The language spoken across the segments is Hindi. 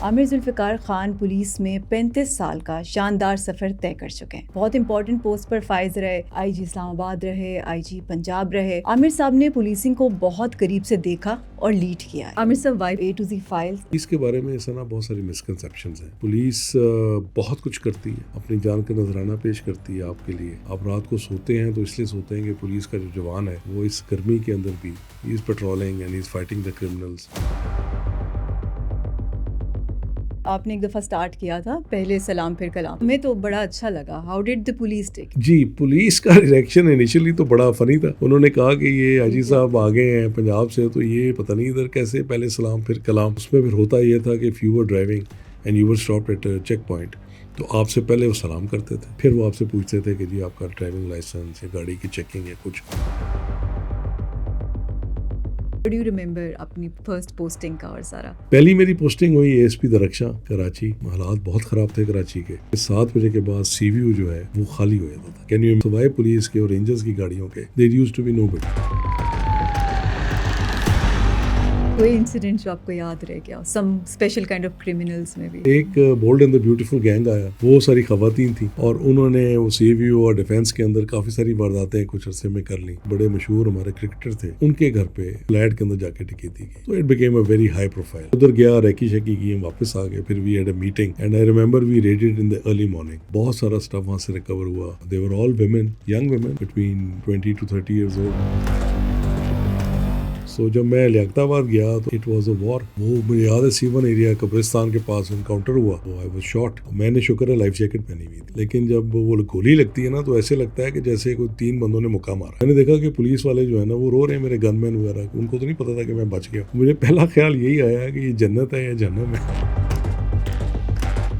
आमिर जुल्फ़िकार खान पुलिस में 35 साल का शानदार सफर तय कर चुके हैं। बहुत इंपॉर्टेंट पोस्ट पर फाइज रहे, आईजी इस्लामाबाद रहे, आईजी पंजाब रहे। आमिर साहब ने पुलिसिंग को बहुत करीब से देखा और लीड किया है। आमिर साहब why A to Z files. Police के बारे में ऐसा ना बहुत सारी मिसकंसेप्शंस हैं। पुलिस बहुत कुछ करती है, अपनी जान का नजराना पेश करती है आपके लिए। आप रात को सोते हैं तो इसलिए सोते हैं कि पुलिस का जो जवान है वो इस गर्मी के अंदर भी is patrolling and is fighting the criminals. आपने एक दफ़ा स्टार्ट किया था, पहले सलाम फिर कलाम, हमें तो बड़ा अच्छा लगा। How did the police take? जी, पुलिस का रिएक्शन इनिशियली तो बड़ा फनी था। उन्होंने कहा कि ये हाजी साहब आ गए हैं पंजाब से, तो ये पता नहीं इधर कैसे पहले सलाम फिर कलाम। उसमें फिर होता ये था कि if you were driving and you were stopped at check point, तो आपसे पहले वो सलाम करते थे, फिर वो आपसे पूछते थे कि जी आपका ड्राइविंग लाइसेंस या गाड़ी की चेकिंग या कुछ। डू यू रिमेंबर अपनी फर्स्ट पोस्टिंग का और सारा? पहली मेरी पोस्टिंग हुई ASP दरख्शां कराची। हालात बहुत ख़राब थे कराची के। 7 बजे के बाद CVU जो है वो खाली हो जाता था। कैन यू सवाए पुलिस के और रेंजर्स की गाड़ियों के, there used to be nobody. कोई इंसिडेंट जो आपको याद रह गया, some special kind of criminals में भी? एक bold and the beautiful gang आया, वो सारी खवातीन थी और उन्होंने वो CVU और डिफेंस के अंदर काफी सारी वारदातें कुछ अरसे में कर ली। बड़े मशहूर हमारे क्रिकेटर थे, उनके घर पे फ्लैट के अंदर जाके डकैती की, तो it became a very high profile. उधर गया, रेकी शेकी की, हम वापस आ गए, फिर we had a meeting and I remember we raided in the early morning. बहुत सारा स्टफ वहां से रिकवर हुआ। They were all women, young women between 20 to 30 years old। So जब मैं लियाकताबाद गया तो इट वाज अ वॉर। वो मुझे याद है C1 एरिया कब्रिस्तान के पास इनकाउंटर हुआ, तो आई वाज शॉट। मैंने शुक्र है लाइफ जैकेट पहनी हुई थी, लेकिन जब वो गोली लगती है ना तो ऐसे लगता है कि जैसे कोई 3 बंदों ने मुक्का मारा। मैंने देखा कि पुलिस वाले जो है ना वो रो रहे हैं, मेरे गनमैन वगैरह, उनको तो नहीं पता था कि मैं बच गया। मुझे पहला ख्याल यही आया कि ये जन्नत है या जहन्नम है।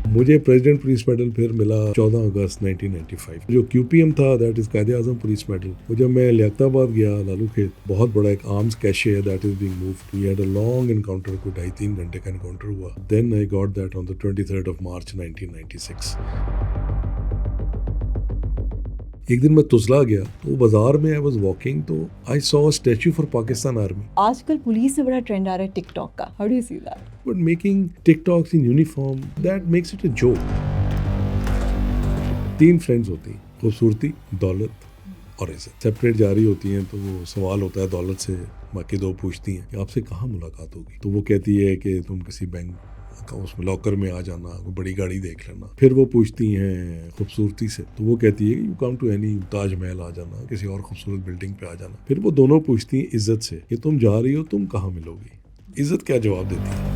मुझे प्रेसिडेंट पुलिस मेडल फिर मिला 14 अगस्त 1995। जो QPM था, दैट इज कायदे आजम पुलिस मेडल। वो जब मैं लियाकताबाद गया, लालू खेत, बहुत बड़ा एक आर्म्स कैशे है that is being moved. We had a long encounter, कोई 2.5-3 घंटे का एनकाउंटर हुआ। Then I got that on the 23rd of March 1996। एक दिन मैं तुजला गया तो बाजार में आई वाज वॉकिंग, तो I saw a statue for Pakistan army. आजकल पुलिस में बड़ा ट्रेंड आ रहा है टिकटॉक का, how do you see that? But making TikToks in uniform, that makes it a joke. 3 friends होती हैं, खूबसूरती, दौलत और इज्जत। सेपरेट जा रही होती हैं तो वो सवाल होता है दौलत से, बाकी 2 पूछती हैं कि आपसे कहाँ मुलाकात होगी, तो वो कहती है कि तुम किसी बैंक उसमें लॉकर में आ जाना, कोई बड़ी गाड़ी देख लेना। फिर वो पूछती हैं खूबसूरती से, तो वो कहती है you come to any Taj Mahal आ जाना, किसी और खूबसूरत बिल्डिंग पे आ जाना। फिर वो दोनों पूछती हैं इज्जत से कि तुम जा रही हो, तुम कहाँ मिलोगी। इज्जत क्या जवाब देती है?